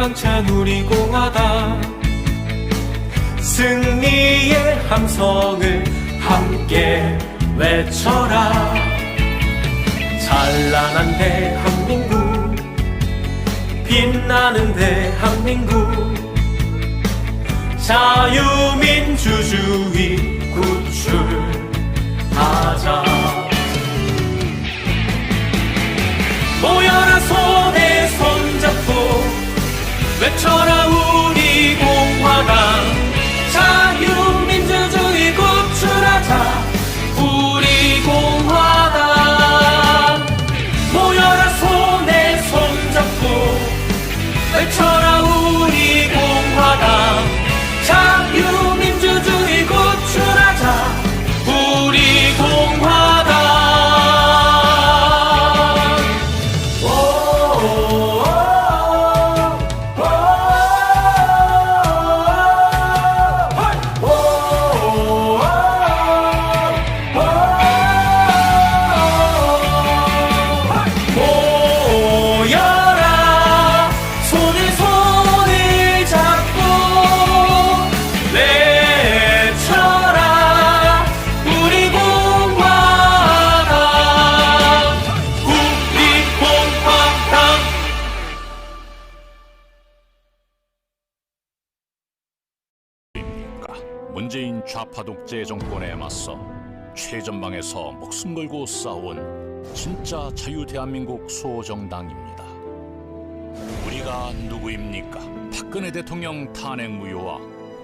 희망찬 우리 공화당 승리의 함성을 함께 외쳐라. 찬란한 대한민국, 빛나는 대한민국, 자유민주주의 구출하자. 모여라 손에 손잡고 외쳐라 우리 공화당, 자유민주주의 구출하자. 우리 공화당 모여라 손에 손잡고 외쳐라 우리 공화당, 자유민주주의 구출하자. 우리 공화당. 문재인 좌파 독재 정권에 맞서 최전방에서 목숨 걸고 싸운 진짜 자유 대한민국 소정당입니다. 우리가 누구입니까? 박근혜 대통령 탄핵 무효와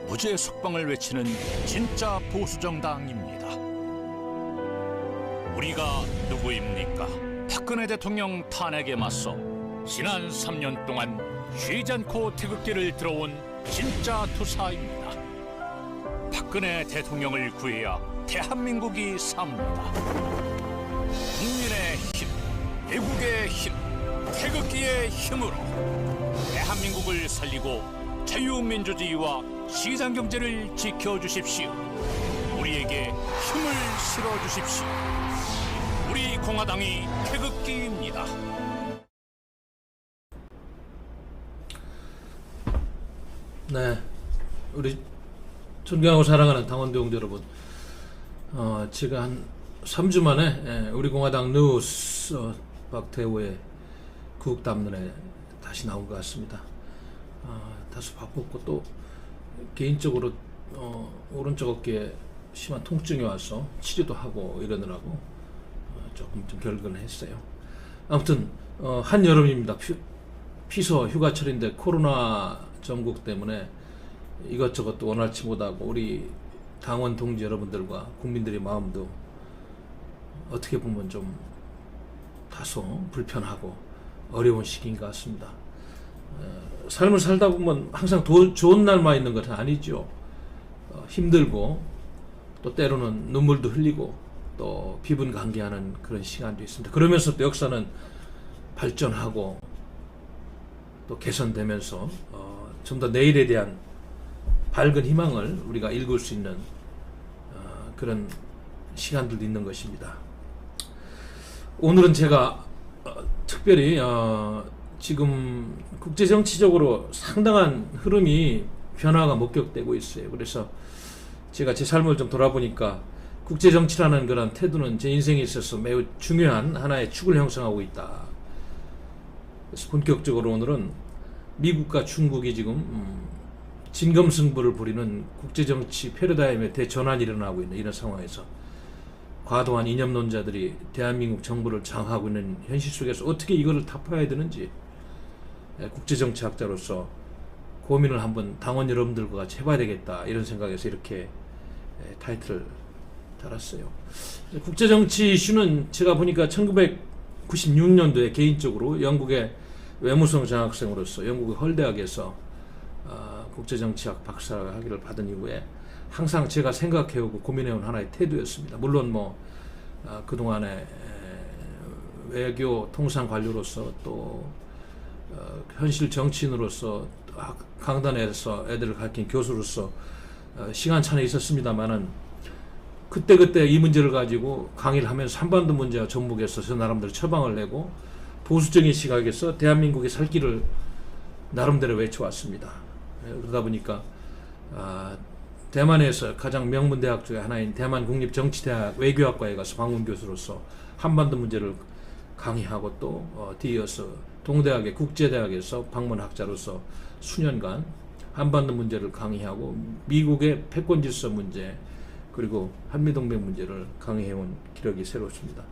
무죄 석방을 외치는 진짜 보수정당입니다. 우리가 누구입니까? 박근혜 대통령 탄핵에 맞서 지난 3년 동안 쉬지 않고 태극기를 들어온 진짜 투사입니다. 박근혜 대통령을 구해야 대한민국이 삽니다. 국민의 힘, 애국의 힘, 태극기의 힘으로 대한민국을 살리고 자유민주주의와 시장경제를 지켜주십시오. 우리에게 힘을 실어주십시오. 우리 공화당이 태극기입니다. 네, 우리 존경하고 사랑하는 당원들 여러분, 제가 한 3주 만에 우리 공화당 뉴스 박태호의 구국담론에 다시 나온 것 같습니다. 다소 바빴고 또 개인적으로 오른쪽 어깨에 심한 통증이 와서 치료도 하고 이러느라고 조금 좀 결근을 했어요. 아무튼 한여름입니다. 피서 휴가철인데 코로나 전국 때문에 이것저것 또 원활치 못하고 우리 당원 동지 여러분들과 국민들의 마음도 어떻게 보면 좀 다소 불편하고 어려운 시기인 것 같습니다. 삶을 살다 보면 항상 좋은 날만 있는 것은 아니죠. 힘들고 또 때로는 눈물도 흘리고 또 비분간개하는 그런 시간도 있습니다. 그러면서 또 역사는 발전하고 또 개선되면서 좀 더 내일에 대한 밝은 희망을 우리가 읽을 수 있는 그런 시간들도 있는 것입니다. 오늘은 제가 특별히 지금 국제정치적으로 상당한 흐름이 변화가 목격되고 있어요. 그래서 제가 제 삶을 좀 돌아보니까 국제정치라는 그런 태도는 제 인생에 있어서 매우 중요한 하나의 축을 형성하고 있다. 그래서 본격적으로 오늘은 미국과 중국이 지금 진검승부를 벌이는 국제정치 패러다임의 대전환이 일어나고 있는 이런 상황에서 과도한 이념론자들이 대한민국 정부를 장악하고 있는 현실 속에서 어떻게 이거를 타파해야 되는지 국제정치학자로서 고민을 한번 당원 여러분들과 같이 해봐야 되겠다, 이런 생각에서 이렇게 타이틀을 달았어요. 국제정치 이슈는 제가 보니까 1996년도에 개인적으로 영국의 외무성 장학생으로서 영국의 헐대학에서 국제정치학 박사학위를 받은 이후에 항상 제가 생각해오고 고민해온 하나의 태도였습니다. 물론 그동안에 외교 통상 관료로서 또 현실 정치인으로서 강단에서 애들을 가르친 교수로서 시간차는 있었습니다만은 그때 이 문제를 가지고 강의를 하면서 한반도 문제와 전북에서 저 나름대로 처방을 내고 보수적인 시각에서 대한민국의 살 길을 나름대로 외쳐왔습니다. 그러다 보니까 대만에서 가장 명문 대학 중에 하나인 대만국립정치대학 외교학과에 가서 방문 교수로서 한반도 문제를 강의하고 또 뒤이어서 동대학의 국제대학에서 방문학자로서 수년간 한반도 문제를 강의하고 미국의 패권 질서 문제 그리고 한미동맹 문제를 강의해온 기록이 새롭습니다.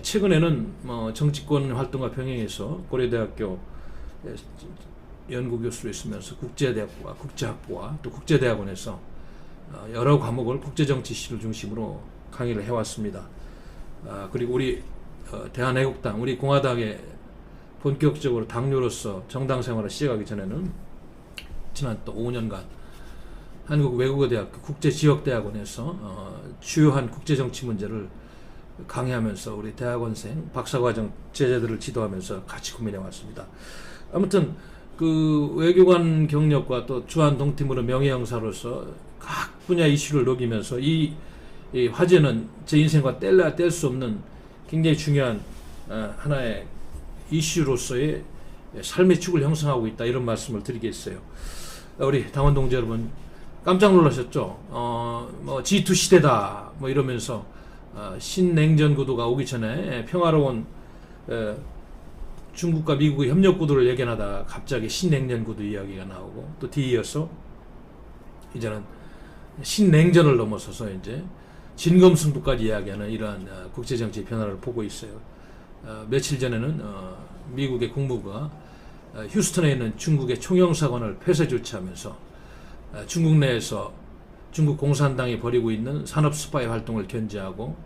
최근에는 정치권 활동과 병행해서 고려대학교 연구교수로 있으면서 국제대학부와 국제학부와 또 국제대학원에서 여러 과목을 국제정치시를 중심으로 강의를 해왔습니다. 그리고 우리 대한애국당, 우리 공화당의 본격적으로 당료로서 정당 생활을 시작하기 전에는 지난 또 5년간 한국외국어대학교 국제지역대학원에서 주요한 국제정치 문제를 강의하면서 우리 대학원생, 박사과정 제자들을 지도하면서 같이 고민해 왔습니다. 아무튼 그 외교관 경력과 또 주한 동팀으로 명예형사로서 각 분야 이슈를 녹이면서 이 화제는 제 인생과 뗄래야 뗄 수 없는 굉장히 중요한 하나의 이슈로서의 삶의 축을 형성하고 있다, 이런 말씀을 드리겠어요. 우리 당원 동지 여러분 깜짝 놀라셨죠? G2 시대다 뭐 이러면서 신냉전 구도가 오기 전에 평화로운 중국과 미국의 협력 구도를 예견하다 갑자기 신냉전 구도 이야기가 나오고 또 뒤이어서 이제는 신냉전을 넘어서서 이제 진검승부까지 이야기하는 이러한 국제정치 변화를 보고 있어요. 며칠 전에는 미국의 국무부가 휴스턴에 있는 중국의 총영사관을 폐쇄 조치하면서 중국 내에서 중국 공산당이 벌이고 있는 산업 스파이 활동을 견제하고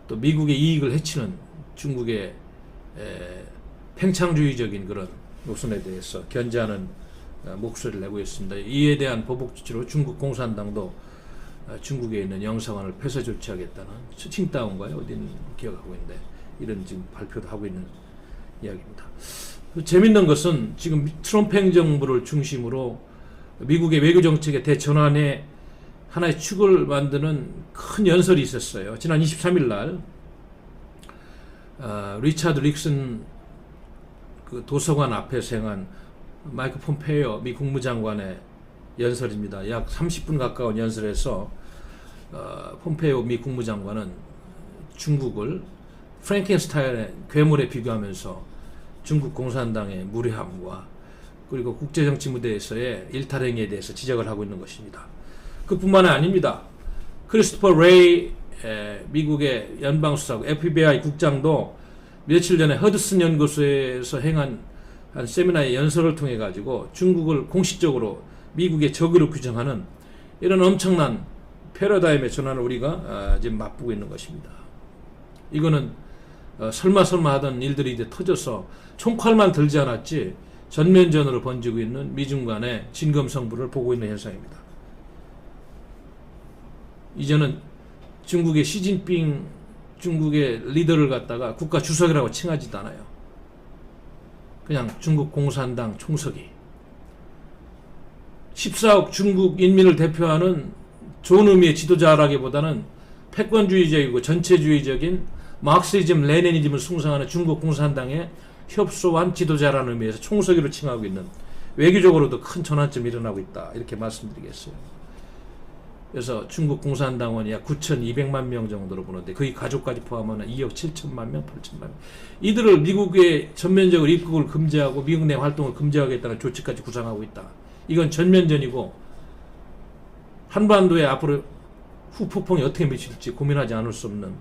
또 미국의 이익을 해치는 중국의 팽창주의적인 그런 노선에 대해서 견제하는 목소리를 내고 있습니다. 이에 대한 보복 조치로 중국 공산당도 중국에 있는 영사관을 폐쇄 조치하겠다는 칭다운가요? 어딘 기억하고 있는데 이런 지금 발표도 하고 있는 이야기입니다. 재밌는 것은 지금 트럼프 행정부를 중심으로 미국의 외교 정책의 대전환에 하나의 축을 만드는 큰 연설이 있었어요. 지난 23일 날 리차드 릭슨 그 도서관 앞에서 행한 마이크 폼페이오 미 국무장관의 연설입니다. 약 30분 가까운 연설에서 폼페이오 미 국무장관은 중국을 프랭켄스타인의 괴물에 비교하면서 중국 공산당의 무례함과 그리고 국제정치 무대에서의 일탈행위에 대해서 지적을 하고 있는 것입니다. 그뿐만이 아닙니다. 크리스토퍼 레이 미국의 연방수사국 FBI 국장도 며칠 전에 허드슨 연구소에서 행한 한 세미나의 연설을 통해 가지고 중국을 공식적으로 미국의 적으로 규정하는 이런 엄청난 패러다임의 전환을 우리가 지금 맛보고 있는 것입니다. 이거는 설마 하던 일들이 이제 터져서 총칼만 들지 않았지 전면전으로 번지고 있는 미중 간의 진검승부를 보고 있는 현상입니다. 이제는 중국의 시진핑 중국의 리더를 갖다가 국가 주석이라고 칭하지도 않아요. 그냥 중국 공산당 총석이 14억 중국 인민을 대표하는 좋은 의미의 지도자라기보다는 패권주의적이고 전체주의적인 마르크시즘 레니니즘을 숭상하는 중국 공산당의 협소한 지도자라는 의미에서 총석이로 칭하고 있는, 외교적으로도 큰 전환점이 일어나고 있다, 이렇게 말씀드리겠어요. 그래서 중국 공산당원이 약 9,200만 명 정도로 보는데 거의 가족까지 포함하면 2억 7천만 명, 8천만 명. 이들을 미국에 전면적으로 입국을 금지하고 미국 내 활동을 금지하겠다는 조치까지 구상하고 있다. 이건 전면전이고 한반도에 앞으로 후폭풍이 어떻게 미칠지 고민하지 않을 수 없는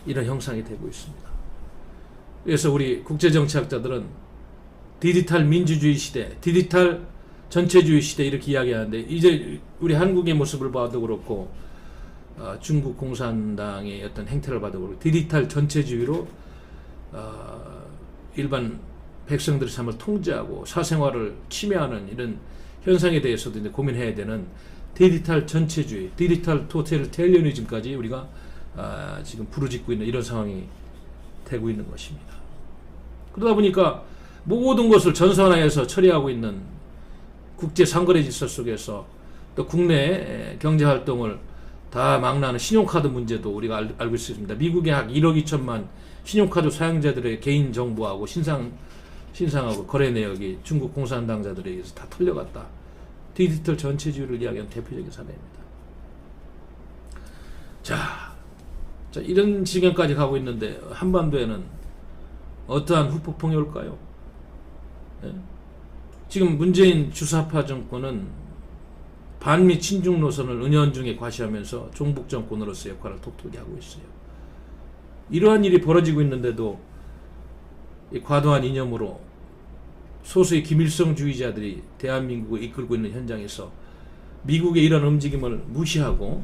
이런 형상이 되고 있습니다. 그래서 우리 국제정치학자들은 디지털 민주주의 시대, 디지털 전체주의 시대 이렇게 이야기하는데, 이제 우리 한국의 모습을 봐도 그렇고 중국 공산당의 어떤 행태를 봐도 그렇고 디지털 전체주의로 일반 백성들의 삶을 통제하고 사생활을 침해하는 이런 현상에 대해서도 이제 고민해야 되는 디지털 전체주의, 디지털 토탈리테리아니즘까지 우리가 지금 부르짖고 있는 이런 상황이 되고 있는 것입니다. 그러다 보니까 모든 것을 전산화해서 처리하고 있는 국제 상거래 질서 속에서 또 국내 경제 활동을 다 망라하는 신용카드 문제도 우리가 알고 있습니다. 미국의 약 1억 2천만 신용카드 사용자들의 개인 정보하고 신상 신상하고 거래 내역이 중국 공산당자들에 의해서 다 털려갔다. 디지털 전체주의를 이야기하는 대표적인 사례입니다. 자, 이런 지경까지 가고 있는데 한반도에는 어떠한 후폭풍이 올까요? 예? 지금 문재인 주사파 정권은 반미 친중 노선을 은연중에 과시하면서 종북 정권으로서 역할을 톡톡히 하고 있어요. 이러한 일이 벌어지고 있는데도 이 과도한 이념으로 소수의 김일성주의자들이 대한민국을 이끌고 있는 현장에서 미국의 이런 움직임을 무시하고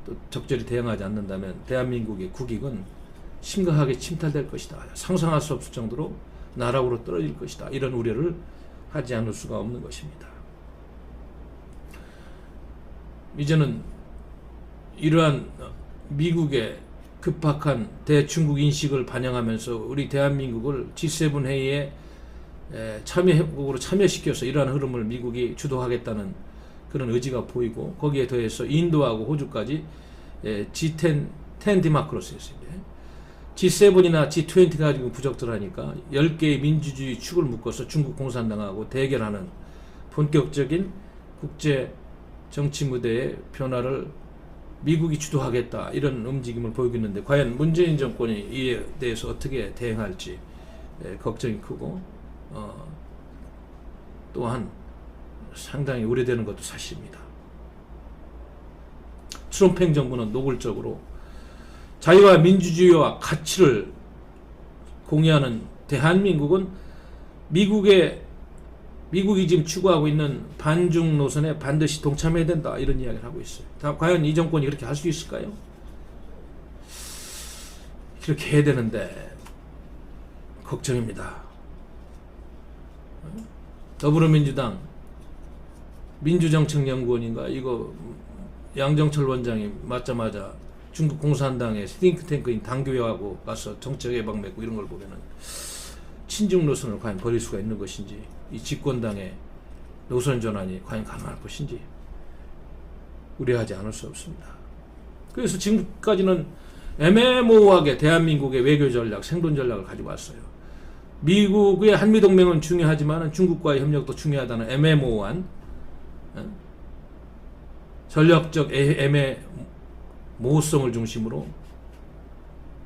또 적절히 대응하지 않는다면 대한민국의 국익은 심각하게 침탈될 것이다. 상상할 수 없을 정도로 나락으로 떨어질 것이다. 이런 우려를 하지 않을 수가 없는 것입니다. 이제는 이러한 미국의 급박한 대중국 인식을 반영하면서 우리 대한민국을 G7 회의에 참여국으로 참여시켜서 이러한 흐름을 미국이 주도하겠다는 그런 의지가 보이고, 거기에 더해서 인도하고 호주까지 G10 디마크로스였습니다. G7이나 G20가 가지고 부적절하니까 10개의 민주주의 축을 묶어서 중국 공산당하고 대결하는 본격적인 국제 정치 무대의 변화를 미국이 주도하겠다, 이런 움직임을 보이고 있는데, 과연 문재인 정권이 이에 대해서 어떻게 대응할지 걱정이 크고, 또한 상당히 우려되는 것도 사실입니다. 트럼프 행정부는 노골적으로 자유와 민주주의와 가치를 공유하는 대한민국은 미국이 지금 추구하고 있는 반중 노선에 반드시 동참해야 된다, 이런 이야기를 하고 있어요. 과연 이 정권이 그렇게 할 수 있을까요? 그렇게 해야 되는데 걱정입니다. 더불어민주당 민주정책연구원인가 이거 양정철 원장이 맞자마자 중국 공산당의 싱크탱크인 당교회하고 가서 정책 예방 맺고 이런 걸 보면은 친중 노선을 과연 버릴 수가 있는 것인지, 이 집권당의 노선 전환이 과연 가능할 것인지 우려하지 않을 수 없습니다. 그래서 지금까지는 애매모호하게 대한민국의 외교 전략, 생존 전략을 가지고 왔어요. 미국의 한미동맹은 중요하지만 중국과의 협력도 중요하다는 애매모호한 전략적 애매모호성을 중심으로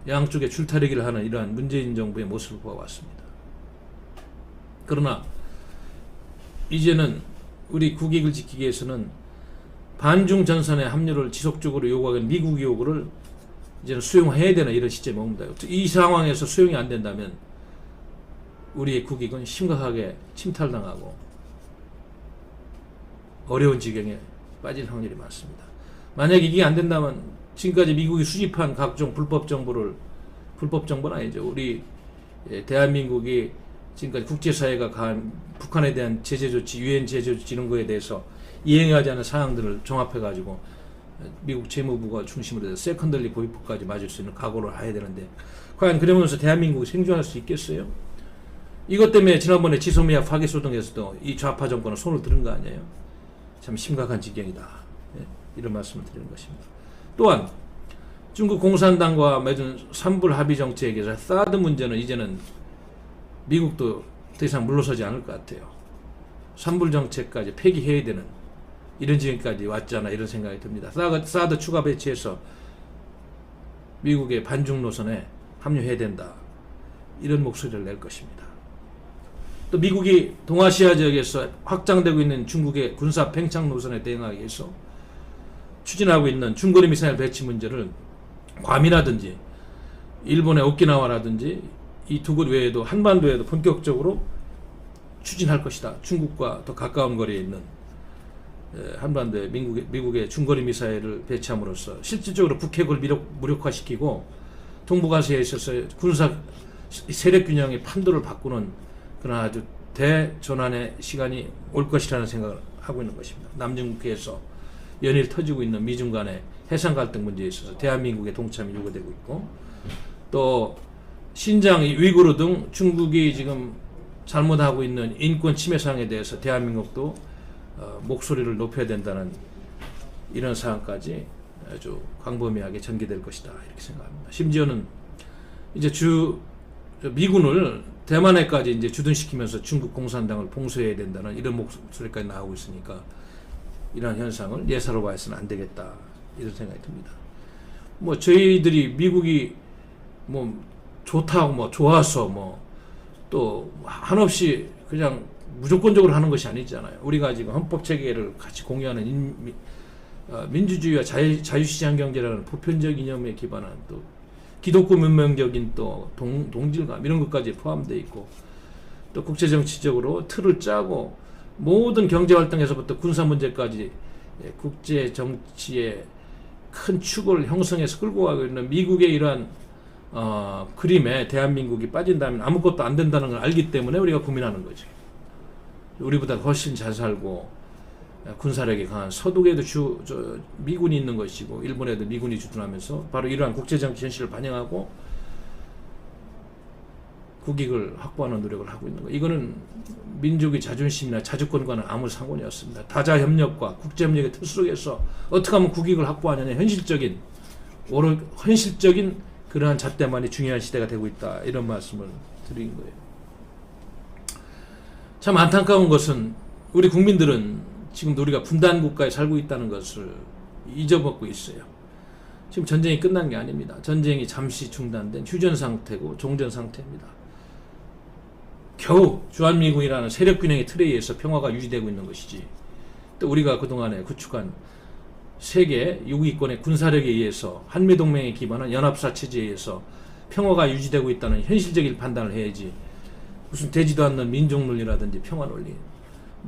양쪽에 줄타리기를 하는 이러한 문재인 정부의 모습을 보아왔습니다. 그러나 이제는 우리 국익을 지키기 위해서는 반중 전선의 합류를 지속적으로 요구하는 미국의 요구를 이제는 수용해야 되는 이런 시점에 옵니다. 이 상황에서 수용이 안 된다면 우리의 국익은 심각하게 침탈당하고 어려운 지경에 빠질 확률이 많습니다. 만약 이게 안 된다면 지금까지 미국이 수집한 각종 불법 정보는 아니죠. 우리 대한민국이 지금까지 국제사회가 가한 북한에 대한 제재 조치, 유엔 제재 조치 이런 거에 대해서 이행하지 않은 사항들을 종합해가지고 미국 재무부가 중심으로 해서 세컨더리 보이프까지 맞을 수 있는 각오를 해야 되는데, 과연 그러면서 대한민국이 생존할 수 있겠어요? 이것 때문에 지난번에 지소미아 파기소동에서도 이 좌파 정권은 손을 들은 거 아니에요? 참 심각한 지경이다. 이런 말씀을 드리는 것입니다. 또한 중국 공산당과 맺은 삼불 합의 정책에서 사드 문제는 이제는 미국도 더 이상 물러서지 않을 것 같아요. 삼불 정책까지 폐기해야 되는 이런 지경까지 왔지 않아, 이런 생각이 듭니다. 사드 추가 배치해서 미국의 반중 노선에 합류해야 된다, 이런 목소리를 낼 것입니다. 또 미국이 동아시아 지역에서 확장되고 있는 중국의 군사 팽창 노선에 대응하기 위해서 추진하고 있는 중거리 미사일 배치 문제를 괌이라든지 일본의 오키나와라든지 이 두 곳 외에도 한반도에도 본격적으로 추진할 것이다. 중국과 더 가까운 거리에 있는 한반도에 미국의 중거리 미사일을 배치함으로써 실질적으로 북핵을 무력화시키고 동북아시아에 있어서 군사 세력 균형의 판도를 바꾸는 그런 아주 대전환의 시간이 올 것이라는 생각을 하고 있는 것입니다. 남중국해에서 연일 터지고 있는 미중 간의 해상 갈등 문제에 있어서 대한민국의 동참이 요구되고 있고, 또 신장, 위구르 등 중국이 지금 잘못하고 있는 인권 침해 사항에 대해서 대한민국도 목소리를 높여야 된다는 이런 사항까지 아주 광범위하게 전개될 것이다, 이렇게 생각합니다. 심지어는 이제 미군을 대만에까지 이제 주둔시키면서 중국 공산당을 봉쇄해야 된다는 이런 목소리까지 나오고 있으니까 이러한 현상을 예사로 봐서는 안 되겠다 이런 생각이 듭니다. 뭐 저희들이 미국이 뭐 좋다고 뭐 좋아서 뭐 또 한없이 그냥 무조건적으로 하는 것이 아니잖아요. 우리가 지금 헌법 체계를 같이 공유하는 민주주의와 자유시장 경제라는 보편적 이념에 기반한 또 기독교 문명적인 또 동질감 이런 것까지 포함되어 있고 또 국제 정치적으로 틀을 짜고 모든 경제 활동에서부터 군사 문제까지 국제 정치의 큰 축을 형성해서 끌고 가고 있는 미국의 이러한 그림에 대한민국이 빠진다면 아무것도 안 된다는 걸 알기 때문에 우리가 고민하는 거죠. 우리보다 훨씬 잘 살고 군사력이 강한 서독에도 미군이 있는 것이고 일본에도 미군이 주둔하면서 바로 이러한 국제정치 현실을 반영하고 국익을 확보하는 노력을 하고 있는 거예요. 이거는 민족의 자존심이나 자주권과는 아무 상관이 없습니다. 다자협력과 국제협력의 틀 속에서 어떻게 하면 국익을 확보하느냐 현실적인 그러한 잣대만이 중요한 시대가 되고 있다 이런 말씀을 드린 거예요. 참 안타까운 것은 우리 국민들은 지금 우리가 분단 국가에 살고 있다는 것을 잊어먹고 있어요. 지금 전쟁이 끝난 게 아닙니다. 전쟁이 잠시 중단된 휴전 상태고 종전 상태입니다. 겨우 주한미군이라는 세력균형의 틀에 의해서 평화가 유지되고 있는 것이지 또 우리가 그동안에 구축한 세계 6위권의 군사력에 의해서 한미동맹에 기반한 연합사 체제에 의해서 평화가 유지되고 있다는 현실적인 판단을 해야지 무슨 되지도 않는 민족논리라든지 평화논리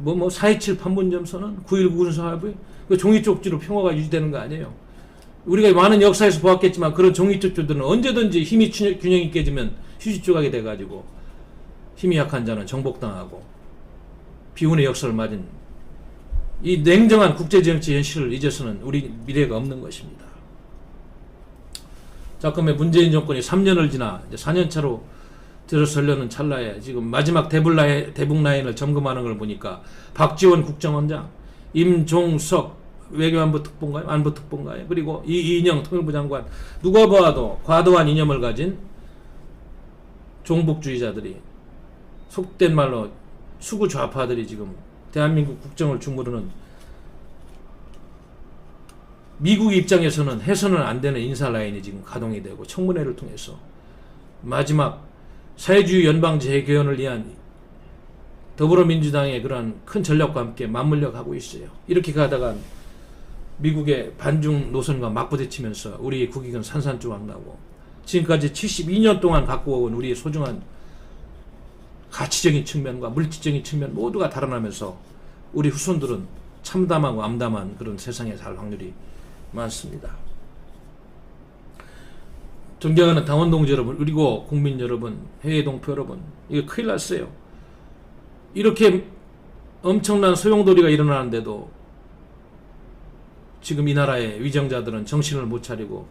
4.27 판문점선언 9.19 군사합의 그 종이 쪽지로 평화가 유지되는 거 아니에요. 우리가 많은 역사에서 보았겠지만 그런 종이 쪽지들은 언제든지 힘이 균형이 깨지면 휴지 조각이 돼가지고 힘이 약한 자는 정복당하고 비운의 역사를 맞은 이 냉정한 국제정치 현실을 잊어서는 우리 미래가 없는 것입니다. 작금의 문재인 정권이 3년을 지나 이제 4년차로 들어서려는 찰나에 지금 마지막 대북 라인을 점검하는 걸 보니까 박지원 국정원장, 임종석 외교안보 특보인가요? 안보 특보인가요? 그리고 이인영 통일부 장관 누가 봐도 과도한 이념을 가진 종북주의자들이 속된 말로 수구 좌파들이 지금 대한민국 국정을 주무르는 미국 입장에서는 해서는 안 되는 인사 라인이 지금 가동이 되고 청문회를 통해서 마지막 사회주의 연방제 재개헌을 위한 더불어민주당의 그러한 큰 전략과 함께 맞물려 가고 있어요. 이렇게 가다가 미국의 반중 노선과 맞부딪히면서 우리의 국익은 산산조각나고 지금까지 72년 동안 갖고 온 우리의 소중한 가치적인 측면과 물질적인 측면 모두가 달아나면서 우리 후손들은 참담하고 암담한 그런 세상에 살 확률이 많습니다. 존경하는 당원 동지 여러분, 그리고 국민 여러분, 해외 동포 여러분, 이거 큰일 났어요. 이렇게 엄청난 소용돌이가 일어나는데도 지금 이 나라의 위정자들은 정신을 못 차리고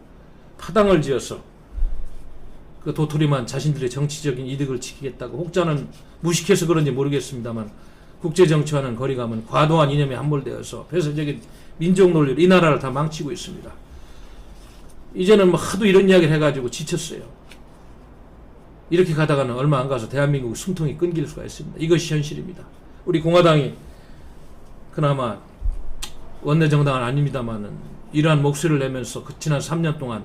파당을 지어서 그 도토리만 자신들의 정치적인 이득을 지키겠다고 혹자는 무식해서 그런지 모르겠습니다만 국제정치와는 거리감은 과도한 이념에 함몰되어서 폐쇄적인 민족 논리로 이 나라를 다 망치고 있습니다. 이제는 뭐 하도 이런 이야기를 해가지고 지쳤어요. 이렇게 가다가는 얼마 안 가서 대한민국 숨통이 끊길 수가 있습니다. 이것이 현실입니다. 우리 공화당이 그나마 원내정당은 아닙니다만은 이러한 목소리를 내면서 그 지난 3년 동안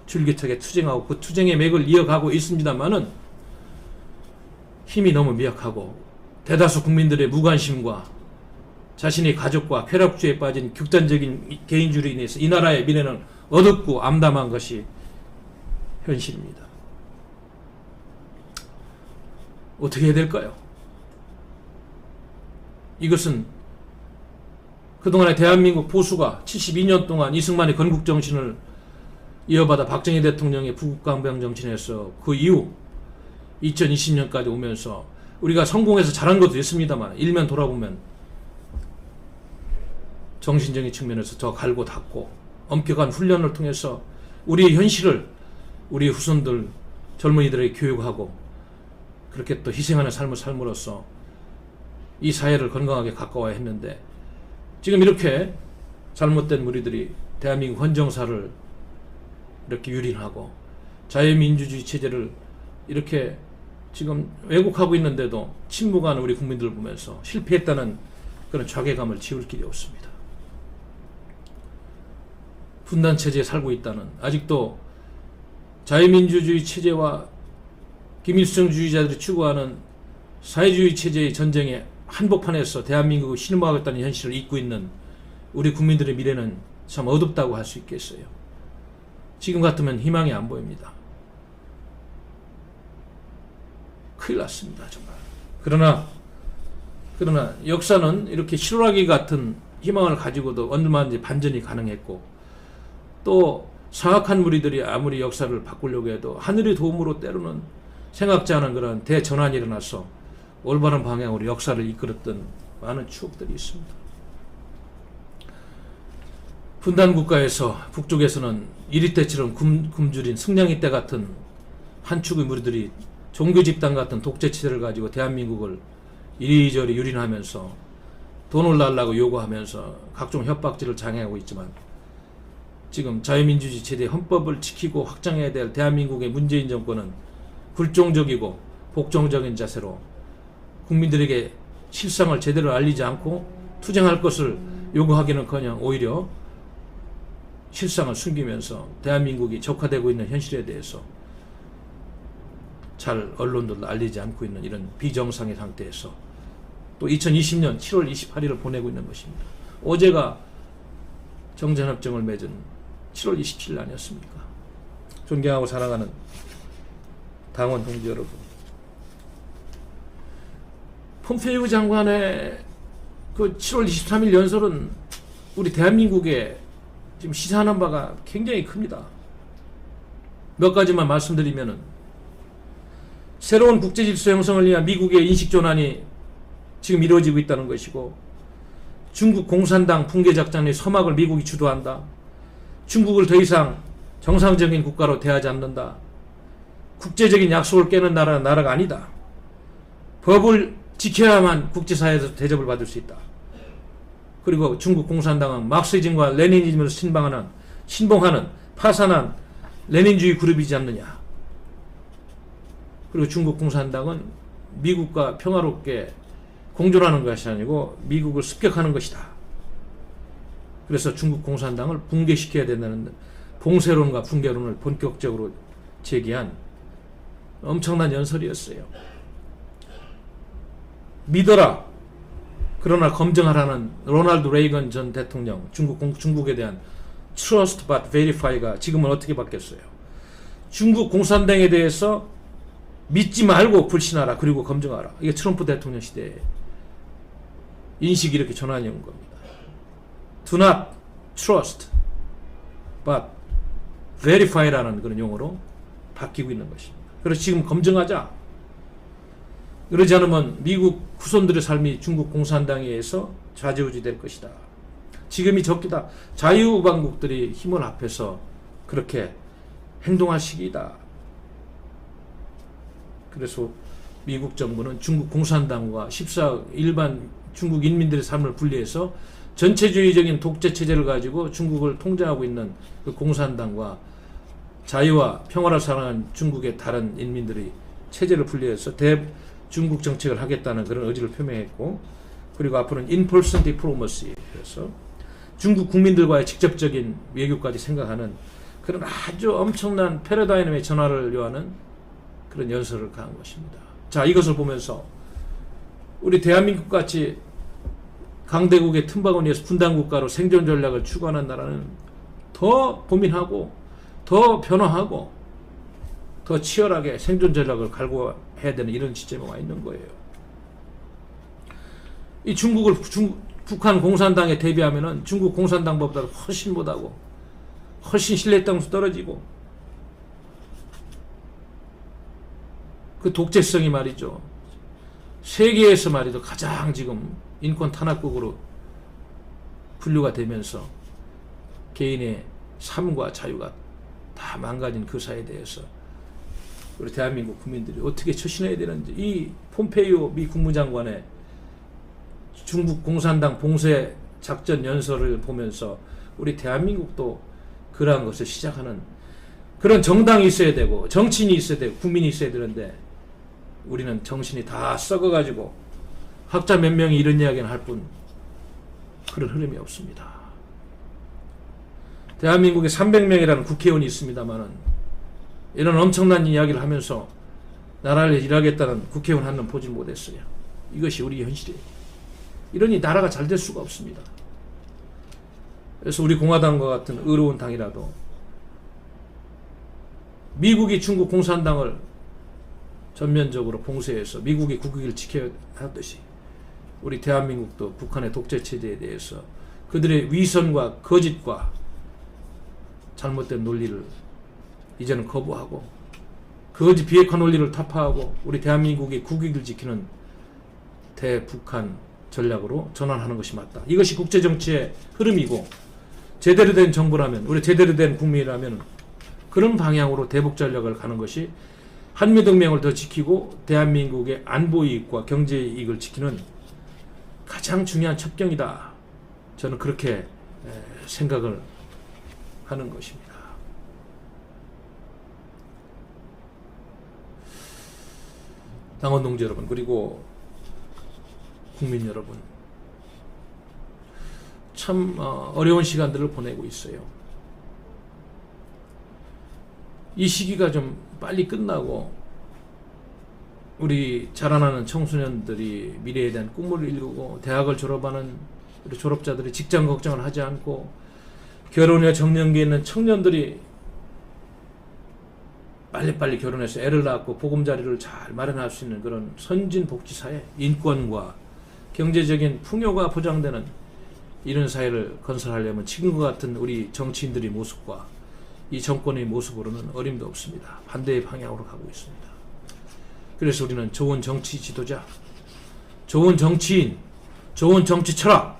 줄기차게 투쟁하고 그 투쟁의 맥을 이어가고 있습니다만은 힘이 너무 미약하고 대다수 국민들의 무관심과 자신의 가족과 쾌락주의에 빠진 극단적인 개인주의로 인해서 이 나라의 미래는 어둡고 암담한 것이 현실입니다. 어떻게 해야 될까요? 이것은 그동안의 대한민국 보수가 72년 동안 이승만의 건국정신을 이어받아 박정희 대통령의 부국강병 정신에서 그 이후 2020년까지 오면서 우리가 성공해서 잘한 것도 있습니다만 일면 돌아보면 정신적인 측면에서 더 갈고 닦고 엄격한 훈련을 통해서 우리의 현실을 우리 후손들 젊은이들에게 교육하고 그렇게 또 희생하는 삶을 삶으로써 이 사회를 건강하게 가까워야 했는데 지금 이렇게 잘못된 무리들이 대한민국 헌정사를 이렇게 유린하고 자유민주주의 체제를 이렇게 지금 왜곡하고 있는데도 침묵하는 우리 국민들을 보면서 실패했다는 그런 자괴감을 지울 길이 없습니다. 분단 체제에 살고 있다는, 아직도 자유민주주의 체제와 김일성주의자들이 추구하는 사회주의 체제의 전쟁의 한복판에서 대한민국을 실무하겠다는 현실을 잊고 있는 우리 국민들의 미래는 참 어둡다고 할 수 있겠어요. 지금 같으면 희망이 안 보입니다. 큰일 났습니다, 정말. 그러나 역사는 이렇게 실오라기 같은 희망을 가지고도 얼마든지 반전이 가능했고, 또 사악한 무리들이 아무리 역사를 바꾸려고 해도 하늘의 도움으로 때로는 생각지 않은 그런 대전환이 일어나서 올바른 방향으로 역사를 이끌었던 많은 추억들이 있습니다. 분단국가에서 북쪽에서는 이리 때처럼 굶주린 승냥이 때 같은 한 축의 무리들이 종교 집단 같은 독재 체제를 가지고 대한민국을 이리저리 유린하면서 돈을 달라고 요구하면서 각종 협박질을 장애하고 있지만, 지금 자유민주주의 체대 헌법을 지키고 확장해야 될 대한민국의 문재인 정권은 굴종적이고 복종적인 자세로 국민들에게 실상을 제대로 알리지 않고 투쟁할 것을 요구하기는커녕 오히려 실상을 숨기면서 대한민국이 적화되고 있는 현실에 대해서 잘 언론들도 알리지 않고 있는 이런 비정상의 상태에서 또 2020년 7월 28일을 보내고 있는 것입니다. 어제가 정전협정을 맺은 7월 27일 아니었습니까? 존경하고 사랑하는 당원 동지 여러분, 폼페이오 장관의 그 7월 23일 연설은 우리 대한민국에 지금 시사하는 바가 굉장히 큽니다. 몇 가지만 말씀드리면은, 새로운 국제질서 형성을 위한 미국의 인식전환이 지금 이루어지고 있다는 것이고, 중국 공산당 붕괴작전의 서막을 미국이 주도한다. 중국을 더 이상 정상적인 국가로 대하지 않는다. 국제적인 약속을 깨는 나라는 나라가 아니다. 법을 지켜야만 국제사회에서 대접을 받을 수 있다. 그리고 중국 공산당은 막시즘과 레니니즘을 신봉하는 파산한 레닌주의 그룹이지 않느냐. 그리고 중국 공산당은 미국과 평화롭게 공존하는 것이 아니고 미국을 습격하는 것이다. 그래서 중국 공산당을 붕괴시켜야 된다는 봉쇄론과 붕괴론을 본격적으로 제기한 엄청난 연설이었어요. 믿어라, 그러나 검증하라는 로널드 레이건 전 대통령, 중국에 대한 Trust but Verify가 지금은 어떻게 바뀌었어요? 중국 공산당에 대해서 믿지 말고 불신하라, 그리고 검증하라. 이게 트럼프 대통령 시대에 인식이 이렇게 전환이 온 겁니다. Do not trust but verify라는 그런 용어로 바뀌고 있는 것입니다. 그래서 지금 검증하자. 그러지 않으면 미국 후손들의 삶이 중국 공산당에 의해서 좌지우지 될 것이다. 지금이 적기다. 자유우방국들이 힘을 합해서 그렇게 행동할 시기이다. 그래서 미국 정부는 중국 공산당과 14억 일반 중국 인민들의 삶을 분리해서 전체주의적인 독재 체제를 가지고 중국을 통제하고 있는 그 공산당과 자유와 평화를 사랑하는 중국의 다른 인민들이 체제를 분리해서 대중국 정책을 하겠다는 그런 의지를 표명했고, 그리고 앞으로는 in-person diplomacy, 그래서 중국 국민들과의 직접적인 외교까지 생각하는 그런 아주 엄청난 패러다임의 전환을 요하는 그런 연설을 가한 것입니다. 자, 이것을 보면서 우리 대한민국 같이 강대국의 틈바구니에서 분단국가로 생존 전략을 추구하는 나라는 더 고민하고 더 변화하고 더 치열하게 생존 전략을 갈구해야 되는 이런 시점에 와 있는 거예요. 이 북한 공산당에 대비하면은 중국 공산당보다 훨씬 못하고 훨씬 신뢰성도 떨어지고, 그 독재성이 말이죠, 세계에서 말이죠 가장 지금 인권 탄압국으로 분류가 되면서 개인의 삶과 자유가 다 망가진 그 사회에 대해서 우리 대한민국 국민들이 어떻게 처신해야 되는지, 이 폼페이오 미 국무장관의 중국 공산당 봉쇄 작전 연설을 보면서 우리 대한민국도 그러한 것을 시작하는 그런 정당이 있어야 되고 정치인이 있어야 되고 국민이 있어야 되는데, 우리는 정신이 다 썩어가지고 학자 몇 명이 이런 이야기는 할 뿐 그런 흐름이 없습니다. 대한민국에 300명이라는 국회의원이 있습니다만은 이런 엄청난 이야기를 하면서 나라를 일하겠다는 국회의원 한 명 보질 못했어요. 이것이 우리 현실이에요. 이러니 나라가 잘 될 수가 없습니다. 그래서 우리 공화당과 같은 의로운 당이라도 미국이 중국 공산당을 전면적으로 봉쇄해서 미국의 국익을 지켜야 하듯이 우리 대한민국도 북한의 독재 체제에 대해서 그들의 위선과 거짓과 잘못된 논리를 이제는 거부하고 거짓 비핵화 논리를 타파하고 우리 대한민국의 국익을 지키는 대북한 전략으로 전환하는 것이 맞다. 이것이 국제정치의 흐름이고 제대로 된 정부라면 우리 제대로 된 국민이라면 그런 방향으로 대북 전략을 가는 것이 한미동맹을 더 지키고 대한민국의 안보 이익과 경제 이익을 지키는 가장 중요한 첩경이다. 저는 그렇게 생각을 하는 것입니다. 당원 동지 여러분 그리고 국민 여러분 참 어려운 시간들을 보내고 있어요. 이 시기가 좀 빨리 끝나고 우리 자라나는 청소년들이 미래에 대한 꿈을 이루고 대학을 졸업하는 우리 졸업자들이 직장 걱정을 하지 않고 결혼에 정년기에 있는 청년들이 빨리빨리 결혼해서 애를 낳고 보금자리를 잘 마련할 수 있는 그런 선진복지사회, 인권과 경제적인 풍요가 보장되는 이런 사회를 건설하려면 지금과 같은 우리 정치인들의 모습과 이 정권의 모습으로는 어림도 없습니다. 반대의 방향으로 가고 있습니다. 그래서 우리는 좋은 정치 지도자, 좋은 정치인, 좋은 정치 철학,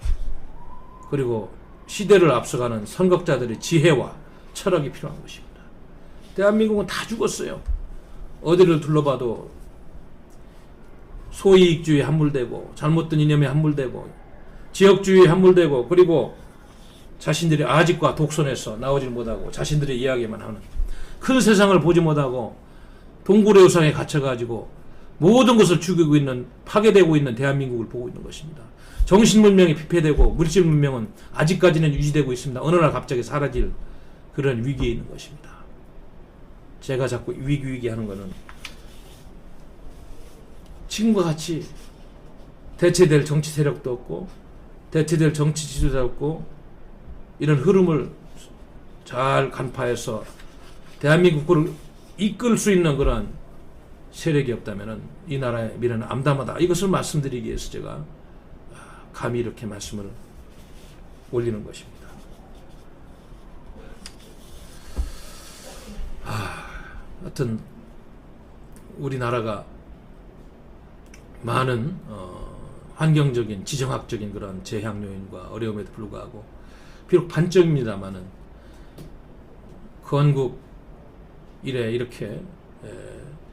그리고 시대를 앞서가는 선각자들의 지혜와 철학이 필요한 것입니다. 대한민국은 다 죽었어요. 어디를 둘러봐도 소이익주의에 함몰되고 잘못된 이념에 함몰되고 지역주의에 함몰되고 그리고 자신들이 아직과 독선에서 나오질 못하고 자신들의 이야기만 하는 큰 세상을 보지 못하고 동굴의 우상에 갇혀가지고 모든 것을 죽이고 있는 파괴되고 있는 대한민국을 보고 있는 것입니다. 정신문명이 피폐되고 물질문명은 아직까지는 유지되고 있습니다. 어느 날 갑자기 사라질 그런 위기에 있는 것입니다. 제가 자꾸 위기 하는 것은 지금과 같이 대체될 정치 세력도 없고 대체될 정치 지도자 없고 이런 흐름을 잘 간파해서 대한민국을 이끌 수 있는 그런 세력이 없다면 이 나라의 미래는 암담하다. 이것을 말씀드리기 위해서 제가 감히 이렇게 말씀을 올리는 것입니다. 하여튼 우리나라가 많은 환경적인 지정학적인 그런 제약 요인과 어려움에도 불구하고 비록 반점입니다만은 건국 이래 이렇게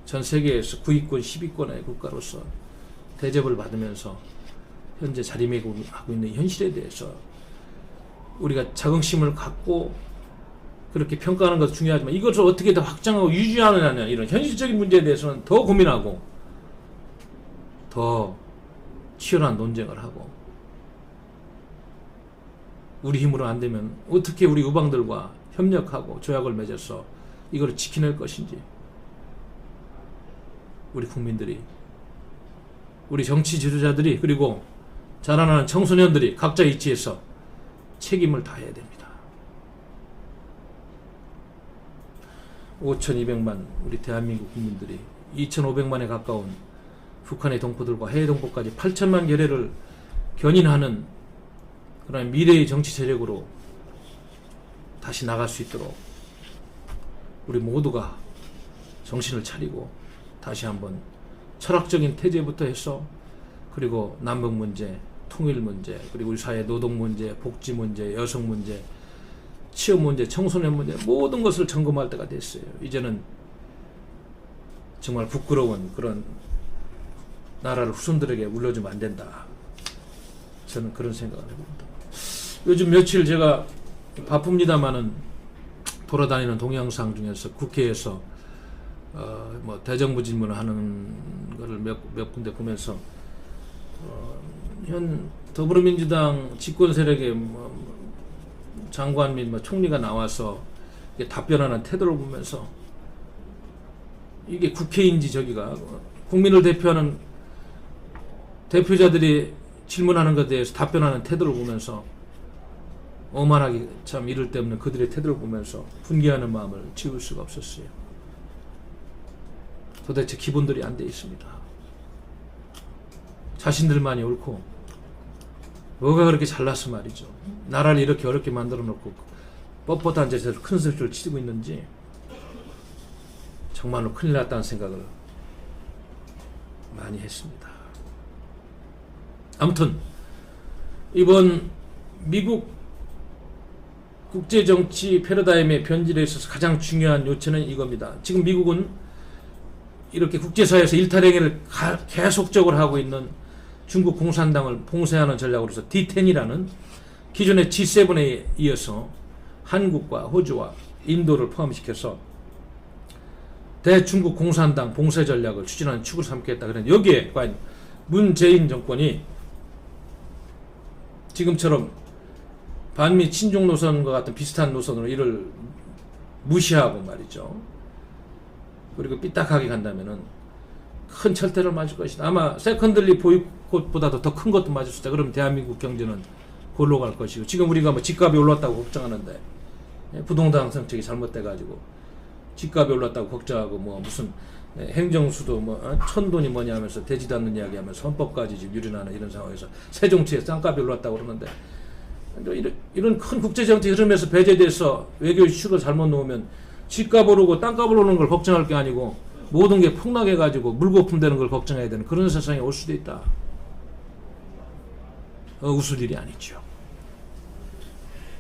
전 세계에서 9위권 10위권의 국가로서 대접을 받으면서 현재 자리매김하고 있는 현실에 대해서 우리가 자긍심을 갖고 그렇게 평가하는 것도 중요하지만 이것을 어떻게 더 확장하고 유지하느냐 이런 현실적인 문제에 대해서는 더 고민하고 더 치열한 논쟁을 하고 우리 힘으로 안 되면 어떻게 우리 우방들과 협력하고 조약을 맺어서 이걸 지켜낼 것인지 우리 국민들이 우리 정치 지도자들이 그리고 자라나는 청소년들이 각자 위치에서 책임을 다해야 됩니다. 5,200만 우리 대한민국 국민들이 2,500만에 가까운 북한의 동포들과 해외 동포까지 8천만 결례를 견인하는 그런 미래의 정치 세력으로 다시 나갈 수 있도록 우리 모두가 정신을 차리고 다시 한번 철학적인 태제부터 해서 그리고 남북 문제, 통일 문제, 그리고 우리 사회 노동 문제, 복지 문제, 여성 문제, 취업 문제, 청소년 문제 모든 것을 점검할 때가 됐어요. 이제는 정말 부끄러운 그런 나라를 후손들에게 물려주면 안 된다. 저는 그런 생각을 해봅니다. 요즘 며칠 제가 바쁩니다마는 돌아다니는 동영상 중에서 국회에서 뭐 대정부 질문을 하는 거를 몇 군데 보면서 현 더불어민주당 집권 세력의 뭐 장관 및 뭐 총리가 나와서 이게 답변하는 태도를 보면서 이게 국회인지 저기가 국민을 대표하는 대표자들이 질문하는 것에 대해서 답변하는 태도를 보면서 오만하게 참 이를 데 없는 그들의 태도를 보면서 분개하는 마음을 지울 수가 없었어요. 도대체 기본들이 안 돼 있습니다. 자신들만이 옳고 뭐가 그렇게 잘났어 말이죠. 나라를 이렇게 어렵게 만들어 놓고 뻣뻣한 짓에서 큰 소리를 치고 있는지 정말로 큰일 났다는 생각을 많이 했습니다. 아무튼 이번 미국 국제정치 패러다임의 변질에 있어서 가장 중요한 요체는 이겁니다. 지금 미국은 이렇게 국제사회에서 일탈행위를 계속적으로 하고 있는 중국 공산당을 봉쇄하는 전략으로서 D10이라는 기존의 G7에 이어서 한국과 호주와 인도를 포함시켜서 대중국 공산당 봉쇄 전략을 추진하는 축을 삼겠다. 그런데 여기에 과연 문재인 정권이 지금처럼 반미 친중 노선과 같은 비슷한 노선으로 이를 무시하고 말이죠. 그리고 삐딱하게 간다면은 큰 철퇴를 맞을 것이다. 아마 세컨들리 보이콧보다도 더 큰 것도 맞을 수 있다. 그러면 대한민국 경제는 골로 갈 것이고, 지금 우리가 뭐 집값이 올랐다고 걱정하는데 부동산 정책이 잘못돼가지고 집값이 올랐다고 걱정하고 뭐 무슨 행정수도 뭐 천돈이 뭐냐 하면서 되지도 않는 이야기 하면서 헌법까지 지금 유린하는 이런 상황에서 세종치에 땅값이 올랐다고 그러는데, 이런 큰 국제정치 흐름에서 배제돼서 외교 이슈를 잘못 놓으면 집값 오르고 땅값 오르는 걸 걱정할 게 아니고 모든 게 폭락해가지고 물거품 되는 걸 걱정해야 되는 그런 세상이 올 수도 있다. 웃을 일이 아니죠.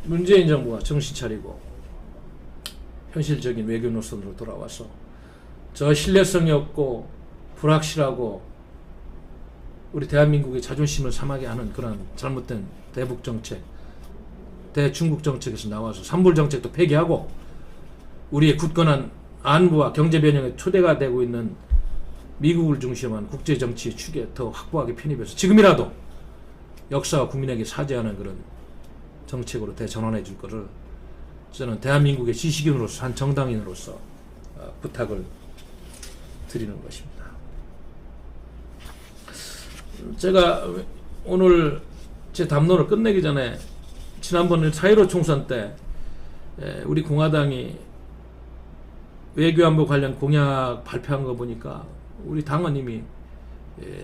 문재인 정부가 정신 차리고 현실적인 외교 노선으로 돌아와서 저 신뢰성이 없고 불확실하고 우리 대한민국의 자존심을 상하게 하는 그런 잘못된 대북 정책, 대중국 정책에서 나와서 삼불 정책도 폐기하고 우리의 굳건한 안보와 경제 변형의 초대가 되고 있는 미국을 중심한 국제 정치의 축에 더 확고하게 편입해서 지금이라도 역사와 국민에게 사죄하는 그런 정책으로 대전환해 줄 것을 저는 대한민국의 지식인으로서 한 정당인으로서 부탁을 드리는 것입니다. 제가 오늘 제 담론을 끝내기 전에 지난번 4.15 총선 때 우리 공화당이 외교안보 관련 공약 발표한 거 보니까 우리 당은 이미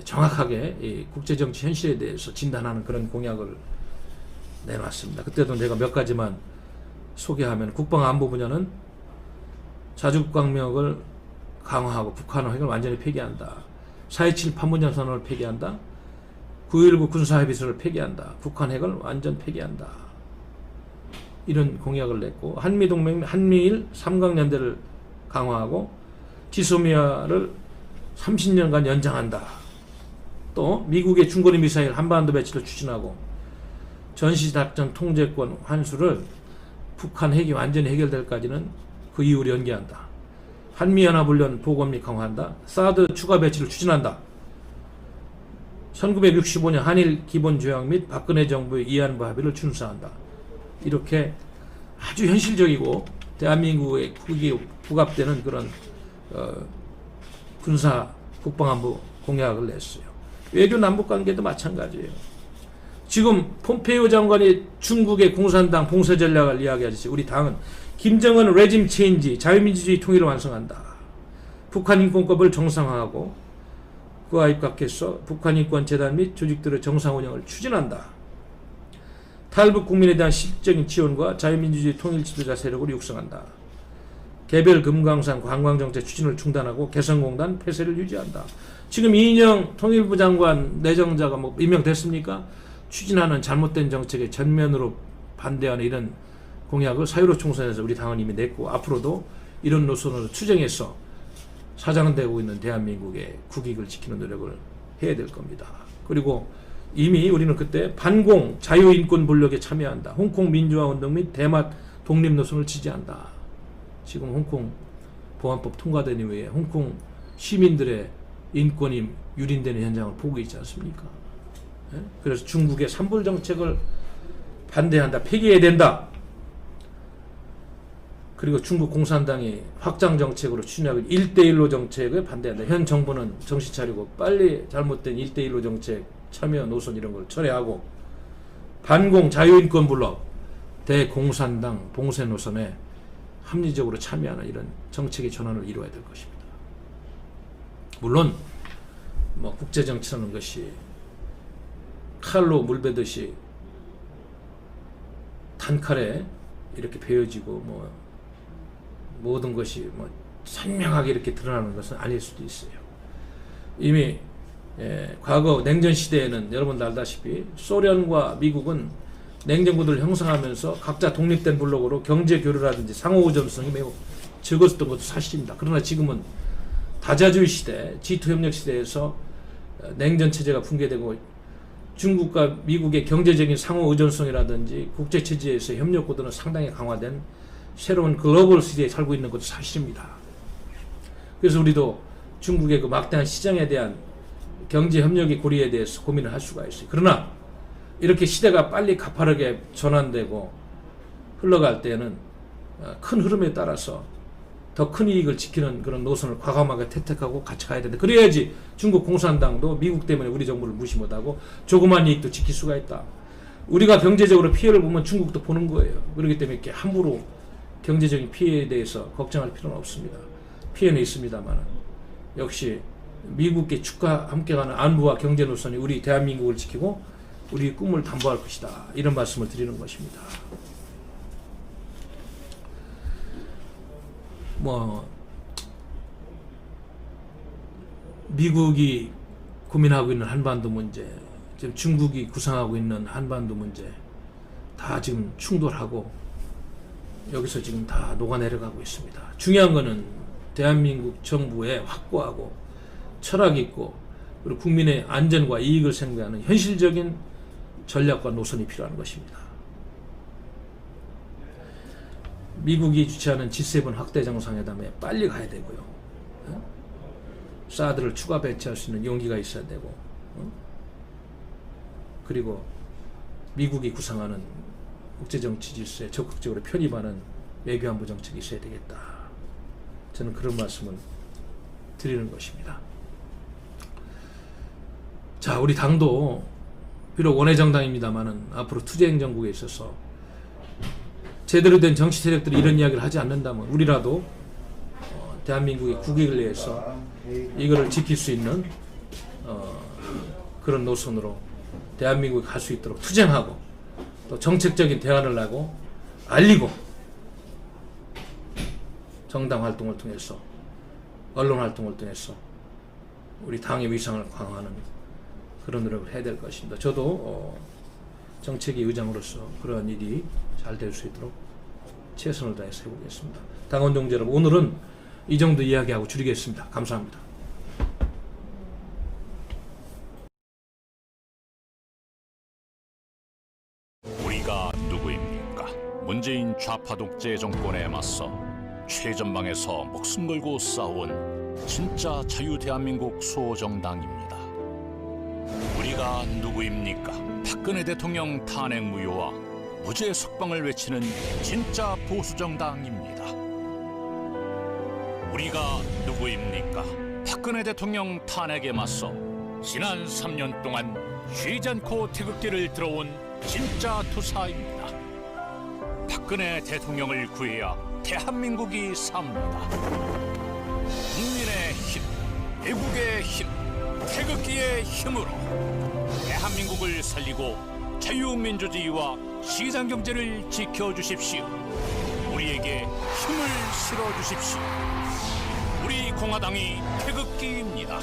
정확하게 이 국제정치 현실에 대해서 진단하는 그런 공약을 내놨습니다. 그때도 내가 몇 가지만 소개하면, 국방안보 분야는 자주국강력을 강화하고 북한 핵을 완전히 폐기한다. 4.27 판문점 선언을 폐기한다. 9.19 군사합의서를 폐기한다. 북한 핵을 완전 폐기한다. 이런 공약을 냈고, 한미동맹, 한미일 삼각연대를 강화하고 지소미아를 30년간 연장한다. 또 미국의 중거리 미사일 한반도 배치를 추진하고 전시작전 통제권 환수를 북한 핵이 완전히 해결될까지는 그 이후로 연기한다. 한미연합훈련 보건및 강화한다. 사드 추가 배치를 추진한다. 1965년 한일 기본조약 및 박근혜 정부의 이안부 합의를 준수한다. 이렇게 아주 현실적이고 대한민국의 국익에 부합되는 그런 군사 국방안보 공약을 냈어요. 외교 남북관계도 마찬가지예요. 지금 폼페이오 장관이 중국의 공산당 봉쇄 전략을 이야기하듯이 우리 당은 김정은 레짐 체인지, 자유민주주의 통일을 완성한다. 북한 인권법을 정상화하고 그와 입각해서 북한 인권재단 및 조직들의 정상 운영을 추진한다. 탈북 국민에 대한 실질적인 지원과 자유민주주의 통일 지도자 세력을 육성한다. 개별 금강산 관광정책 추진을 중단하고 개성공단 폐쇄를 유지한다. 지금 이인영 통일부 장관 내정자가 뭐 임명됐습니까? 추진하는 잘못된 정책에 전면으로 반대하는 이런 공약을 4.15 총선에서 우리 당은 이미 냈고, 앞으로도 이런 노선으로 추정해서 사장되고 있는 대한민국의 국익을 지키는 노력을 해야 될 겁니다. 그리고 이미 우리는 그때 반공 자유인권 분력에 참여한다. 홍콩 민주화 운동 및 대맛 독립 노선을 지지한다. 지금 홍콩 보안법 통과된 이후에 홍콩 시민들의 인권이 유린되는 현장을 보고 있지 않습니까? 예? 그래서 중국의 산불 정책을 반대한다, 폐기해야 된다. 그리고 중국 공산당이 확장 정책으로 추진하고 있는 1대1로 정책을 반대한다. 현 정부는 정신 차리고 빨리 잘못된 1대1로 정책, 참여 노선 이런 걸 철회하고 반공 자유인권 블록, 대공산당 봉쇄 노선에 합리적으로 참여하는 이런 정책의 전환을 이루어야 될 것입니다. 물론 뭐 국제정치라는 것이 칼로 물베듯이 단칼에 이렇게 베어지고 뭐 모든 것이 뭐 선명하게 이렇게 드러나는 것은 아닐 수도 있어요. 이미 과거 냉전 시대에는 여러분도 알다시피 소련과 미국은 냉전구도를 형성하면서 각자 독립된 블록으로 경제 교류라든지 상호 의존성이 매우 적었던 것도 사실입니다. 그러나 지금은 다자주의 시대, G2 협력 시대에서 냉전 체제가 붕괴되고 중국과 미국의 경제적인 상호 의존성이라든지 국제 체제에서 협력 구도는 상당히 강화된 새로운 글로벌 시대에 살고 있는 것도 사실입니다. 그래서 우리도 중국의 그 막대한 시장에 대한 경제 협력의 고리에 대해서 고민을 할 수가 있어요. 그러나 이렇게 시대가 빨리 가파르게 전환되고 흘러갈 때는 큰 흐름에 따라서 더 큰 이익을 지키는 그런 노선을 과감하게 택하고 같이 가야 된다. 그래야지 중국 공산당도 미국 때문에 우리 정부를 무시 못하고 조그만 이익도 지킬 수가 있다. 우리가 경제적으로 피해를 보면 중국도 보는 거예요. 그렇기 때문에 이렇게 함부로 경제적인 피해에 대해서 걱정할 필요는 없습니다. 피해는 있습니다만 역시 미국의 축과 함께 가는 안보와 경제 노선이 우리 대한민국을 지키고 우리 꿈을 담보할 것이다. 이런 말씀을 드리는 것입니다. 뭐 미국이 고민하고 있는 한반도 문제, 지금 중국이 구상하고 있는 한반도 문제 다 지금 충돌하고 여기서 지금 다 녹아내려가고 있습니다. 중요한 거는 대한민국 정부의 확고하고 철학 있고 그리고 국민의 안전과 이익을 생각하는 현실적인 전략과 노선이 필요한 것입니다. 미국이 주최하는 G7 확대 정상회담에 빨리 가야 되고요. 사드를 추가 배치할 수 있는 용기가 있어야 되고, 그리고 미국이 구상하는 국제정치 질서에 적극적으로 편입하는 외교안보 정책이 있어야 되겠다. 저는 그런 말씀을 드리는 것입니다. 자, 우리 당도 비록 원외정당입니다만은 앞으로 투쟁정국에 있어서 제대로 된 정치 세력들이 이런 이야기를 하지 않는다면 우리라도 대한민국의 국익을 위해서 이거를 지킬 수 있는 그런 노선으로 대한민국이 갈 수 있도록 투쟁하고 또 정책적인 대안을 하고 알리고 정당 활동을 통해서 언론 활동을 통해서 우리 당의 위상을 강화하는 그런 노력을 해야 될 것입니다. 저도 정책위 의장으로서 그러한 일이 잘 될 수 있도록 최선을 다해서 해보겠습니다. 당원 동지 여러분, 오늘은 이 정도 이야기하고 줄이겠습니다. 감사합니다. 우리가 누구입니까? 문재인 좌파 독재 정권에 맞서 최전방에서 목숨 걸고 싸운 진짜 자유 대한민국 수호정당입니다. 우리가 누구입니까? 박근혜 대통령 탄핵 무효와 무죄 석방을 외치는 진짜 보수정당입니다. 우리가 누구입니까? 박근혜 대통령 탄핵에 맞서 지난 3년 동안 쉬지 않고 태극기를 들어온 진짜 투사입니다. 박근혜 대통령을 구해야 대한민국이 삽니다. 국민의 힘, 애국의 힘, 태극기의 힘으로 대한민국을 살리고 자유민주주의와 시장경제를 지켜주십시오. 우리에게 힘을 실어주십시오. 우리 공화당이 태극기입니다.